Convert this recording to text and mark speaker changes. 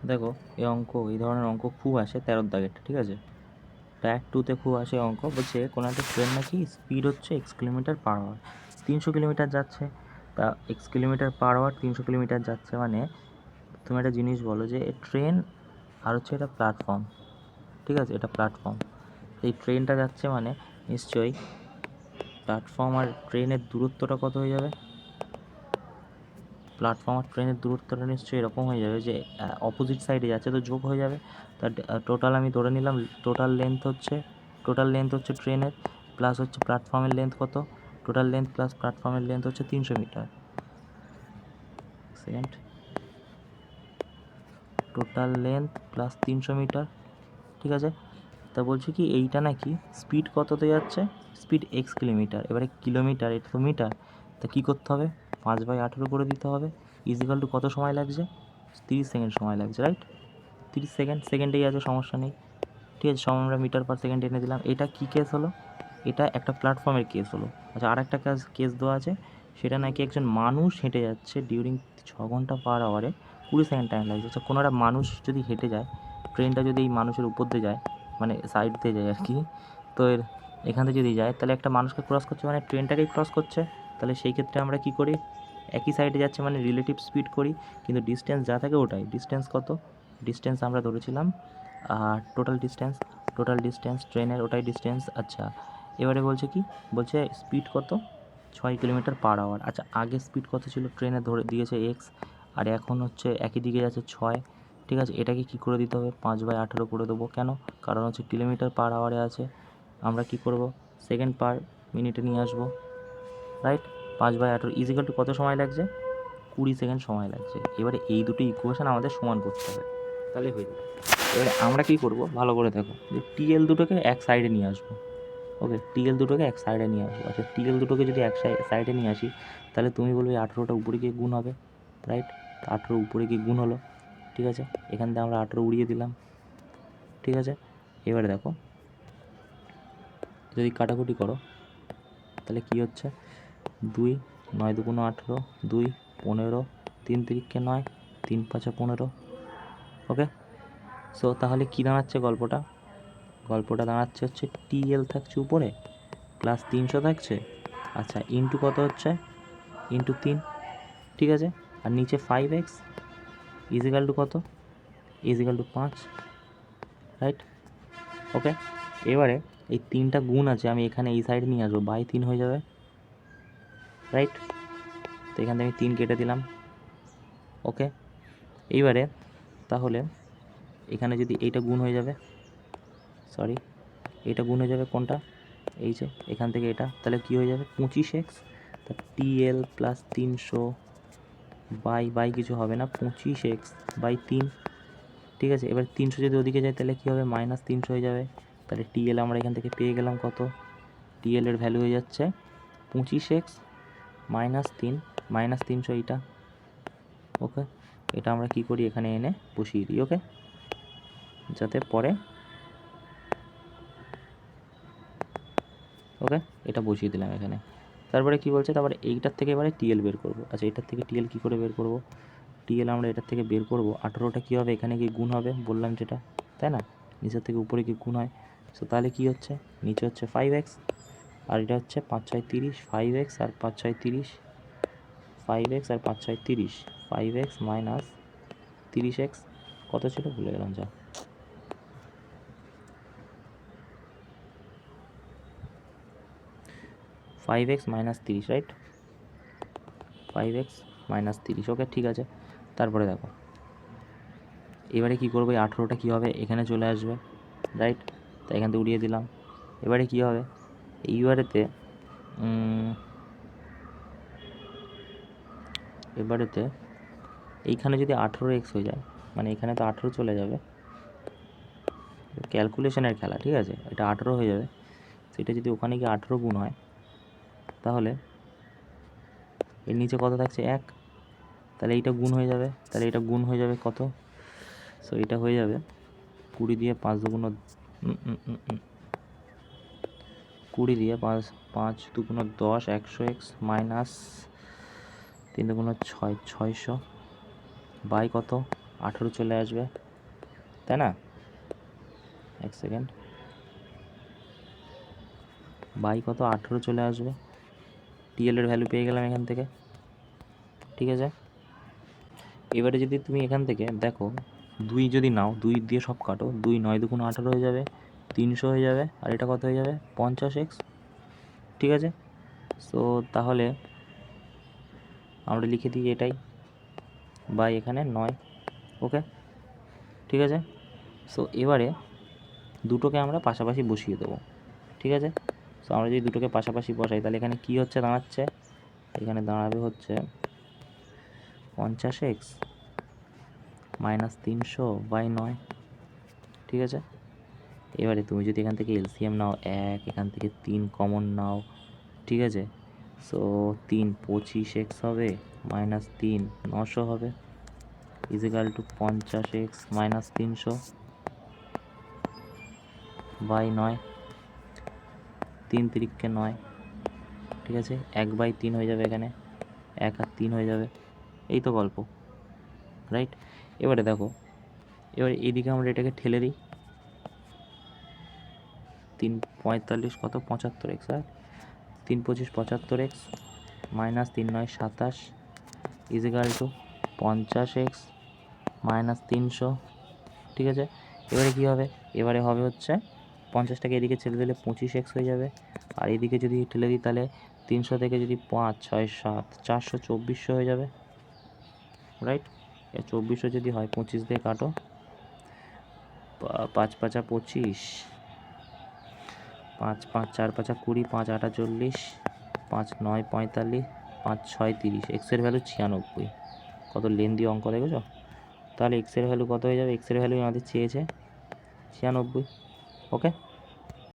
Speaker 1: দেখো এই ধরনের অঙ্ক খুব আসে 13 দাগেরটা, ঠিক আছে? ট্যাগ 2-তে খুব আসে অঙ্ক। বলছে কোনো একটা ট্রেন নাকি স্পিড হচ্ছে x কিলোমিটার/আওয়ার, 300 কিলোমিটার যাচ্ছে। তা x কিলোমিটার/আওয়ার 300 কিলোমিটার যাচ্ছে, মানে তুমি একটা জিনিস বলো যে ট্রেন আর হচ্ছে এটা প্ল্যাটফর্ম, ঠিক আছে? এটা প্ল্যাটফর্ম, এই ট্রেনটা যাচ্ছে মানে নিশ্চয়ই প্ল্যাটফর্ম আর ট্রেনের দূরত্বটা কত হয়ে যাবে? প্ল্যাটফর্ম আর ট্রেনের দূরত্বটা নিশ্চয়ই এরকম হয়ে যাবে যে অপোজিট সাইডে যাচ্ছে, তো যোগ হয়ে যাবে। তার টোটাল আমি ধরে নিলাম টোটাল লেন্থ হচ্ছে ট্রেনের প্লাস হচ্ছে প্ল্যাটফর্মের লেন্থ কত, টোটাল লেন্থ প্লাস প্ল্যাটফর্মের লেন্থ হচ্ছে 300 metre. Second, total length plus 300 metre, ঠিক আছে? তা বলছে কি এইটা নাকি স্পিড কততে যাচ্ছে, স্পিড x কিলোমিটার। এবারে কিলোমিটার, এটা তো মিটার, তা কী করতে হবে, 5/18 করে দিতে হবে। ইজিক্যাল টু কত সময় লাগছে, 30 সেকেন্ড সময় লাগছে, রাইট? 30 সেকেন্ড, সেকেন্ডেই আছে, সমস্যা নেই, ঠিক আছে? সব আমরা মিটার পার সেকেন্ড এনে দিলাম। এটা কী কেস হলো, এটা একটা প্ল্যাটফর্মের কেস হলো। আচ্ছা, আর একটা কেস দেওয়া আছে, সেটা নাকি একজন মানুষ হেঁটে যাচ্ছে ডিউরিং 6 ঘন্টা/আওয়ারে 20 সেকেন্ড টাইম লাগছে। আচ্ছা, কোনো একটা মানুষ যদি হেঁটে যায়, ট্রেনটা যদি এই মানুষের উপর দিয়ে যায়, মানে সাইড দিয়ে যায় আর কি, তো এখান থেকে যদি যায়, তাহলে একটা মানুষকে ক্রস করছে মানে ট্রেনটাকেই ক্রস করছে। তাহলে সেই ক্ষেত্রে আমরা কী করি, একই সাইডে যাচ্ছে মানে রিলেটিভ স্পিড করি, কিন্তু ডিস্টেন্স যা থাকে ওটাই। ডিস্টেন্স কত, ডিস্টেন্স আমরা ধরেছিলাম টোটাল ডিস্টেন্স ট্রেনের, ওটাই ডিস্টেন্স। আচ্ছা, এবারে বলছে কি, বলছে স্পিড কত, 6 কিলোমিটার/আওয়ার। আচ্ছা, আগে স্পিড কত ছিল ট্রেনে, ধরে দিয়েছে এক্স, আর এখন হচ্ছে একই দিকে যাচ্ছে 6, ঠিক আছে? এটাকে কি করে দিতে হবে, 5/18 করে দেবো। কেন? কারণ হচ্ছে কিলোমিটার/আওয়ারে আছে, আমরা কি করব, সেকেন্ড পার মিনিটে নিয়ে আসবো, রাইট? 5/18 ইজিক্যাল টু কত সময় লাগছে, 20 সেকেন্ড সময় লাগছে। এবারে এই দুটো ইকুয়েশন আমাদের সমান করতে হবে, তাহলে হয়ে যাবে। এবারে আমরা কী করব, ভালো করে দেখো, যে টিএল দুটোকে এক সাইডে নিয়ে আসবো। ওকে, টিএল দুটোকে এক সাইডে নিয়ে আসবো। আচ্ছা, টিএল দুটোকে যদি এক সাইডে নিয়ে আসি, তাহলে তুমি বলবে 18টা উপরে গিয়ে গুণ হবে, রাইট? 18 উপরে গিয়ে গুণ হলো, ঠিক আছে? এখান থেকে আমরা 18 উড়িয়ে দিলাম, ঠিক আছে? এবারে দেখো, যদি কাটাকুটি করো, তাহলে কী হচ্ছে, 2 9 2 18, 2 15, 3 3 9, 3 5 15। ওকে, সো তাহলে কী দাঁড়াচ্ছে গল্পটা দাঁড়াচ্ছে হচ্ছে টিএল থাকছে উপরে প্লাস 300 থাকছে, আচ্ছা, ইন্টু কত হচ্ছে, ইন্টু 3, ঠিক আছে? আর নিচে 5x ইজিক্যাল টু কত, ইজিক্যাল টু 5, রাইট? ওকে, এবারে এই 3টা গুণ আছে, আমি এখানে এই সাইডে নিয়ে আসবো, বাই 3 হয়ে যাবে, রাইট? তো এখান থেকে আমি 3 কেটে দিলাম। ওকে, এইবারে তাহলে এখানে যদি এইটা গুণ হয়ে যাবে, সরি, এইটা গুণ হয়ে যাবে কোনটা, এই যে এখান থেকে এটা, তাহলে কী হয়ে যাবে, 25x। তা টিএল প্লাস 300 বাই কিছু হবে না, 25x/3, ঠিক আছে? এবার 300 যদি ওদিকে যায়, তাহলে কী হবে, -300 হয়ে যাবে। তাহলে টিএল আমরা এখান থেকে পেয়ে গেলাম কত, টিএল এর ভ্যালু হয়ে যাচ্ছে 25x - 3 -300 এইটা। ওকে, এটা আমরা কি করি, এখানে এনে বসিয়ে দিই। ওকে, যাতে পরে, ওকে, এটা বসিয়ে দিলাম এখানে। তারপরে কি বলছে, তারপরে এইটার থেকে এবারে টিএল বের করব। আচ্ছা, এটার থেকে টিএল কী করে বের করব, টিএল আমরা এটার থেকে বের করব, 18টা কী হবে, এখানে গিয়ে গুণ হবে, বললাম যেটা, তাই না? নিচের থেকে উপরে গিয়ে গুণ হয়। সো তাহলে কী হচ্ছে, নিচে হচ্ছে 5x, আর এটা হচ্ছে 5 6 30, 5x আর 5 6 30, 5x আর 5 6 30, 5x মাইনাস 30x কত ছিল ভুলে গেলাম, যা, 5x - 30, রাইট? 5x - 30, ওকে, ঠিক আছে। তারপরে দেখো, এবারে কী করবো, এই 18টা কী হবে, এখানে চলে আসবে, রাইট? তাই এখান থেকে উড়িয়ে দিলাম। এবারে কী হবে, এবারেতে এইখানে যদি 18x হয়ে যায়, মানে এখানে তো 18 চলে যাবে, ক্যালকুলেশনের খেলা, ঠিক আছে? এটা 18 হয়ে যাবে, সেটা যদি ওখানে গিয়ে 18 গুণ হয়, তাহলে এর নিচে কত থাকছে, 1, তাহলে এইটা গুণ হয়ে যাবে, তাহলে এটা গুণ হয়ে যাবে কত, সো এটা হয়ে যাবে 20 দিয়ে 5 দুগুণ 20 দিয়ে 5 দুগুণ 10, 100x মাইনাস 3 দুগুণ 6, 600 বাই কত, 18 চলে আসবে, তাই না? এক সেকেন্ড, বাই কত 18 চলে আসবে, টিএল এর ভ্যালু পেয়ে গেলাম এখান থেকে, ঠিক আছে। এবারে যদি তুমি এখান থেকে দেখো 2 যদি নাও, 2 দিয়ে সব কাটো, 2 9 2 18 হয়ে যাবে, 300 হয়ে যাবে, আর এটা কত হয়ে যাবে 50x, ঠিক আছে। সো তাহলে আমরা লিখে দিই এটাই, বাই এখানে 9, ওকে, ঠিক আছে। সো এবারে দুটোকে আমরা পাশাপাশি বসিয়ে দেবো, ঠিক আছে। সো আমরা যদি দুটোকে পাশাপাশি বসাই তাহলে এখানে কী হচ্ছে দাঁড়াচ্ছে, এখানে দাঁড়াবে হচ্ছে 50x মাইনাস 300 বাই 9, ঠিক আছে। এবারে তুমি যদি এখান থেকে এলসিএম নাও 1, এখান থেকে 3 কমন নাও, ঠিক আছে। সো 3 25x হবে, মাইনাস 3 900 হবে, is equal to 50x minus 300 by 9, 3 3কে 9, ঠিক আছে। 1/3 হয়ে যাবে, এখানে 1 আর 3 হয়ে যাবে, এই তো গল্প, রাইট। এবারে দেখো, এবারে এইদিকে আমরা এটাকে ঠেলে দিই, 3 45 কত 75x, আর 3 25 75x minus 3 9 27 is equal to 50x minus 300, ঠিক আছে। এবারে কী হবে, এবারে হবে হচ্ছে 50টাকে এদিকে ছেড়ে দিলে 25x হয়ে যাবে, আর এদিকে যদি ঠেলে দিই তাহলে 300 থেকে যদি 5 6 7 400 2400 হয়ে যাবে, রাইট। 2400 যদি হয় 25 দিয়ে কাটো, 5 5 25, 5 5 4 5 20, 5 8 40, 5 9 45, 5 6 30, এক্সের ভ্যালু 96, কত লেন্দি অঙ্ক দেখেছো। তাহলে এক্সের ভ্যালু কত হয়ে যাবে, এক্সের ভ্যালু আমাদের চেয়েছে 96, ওকে।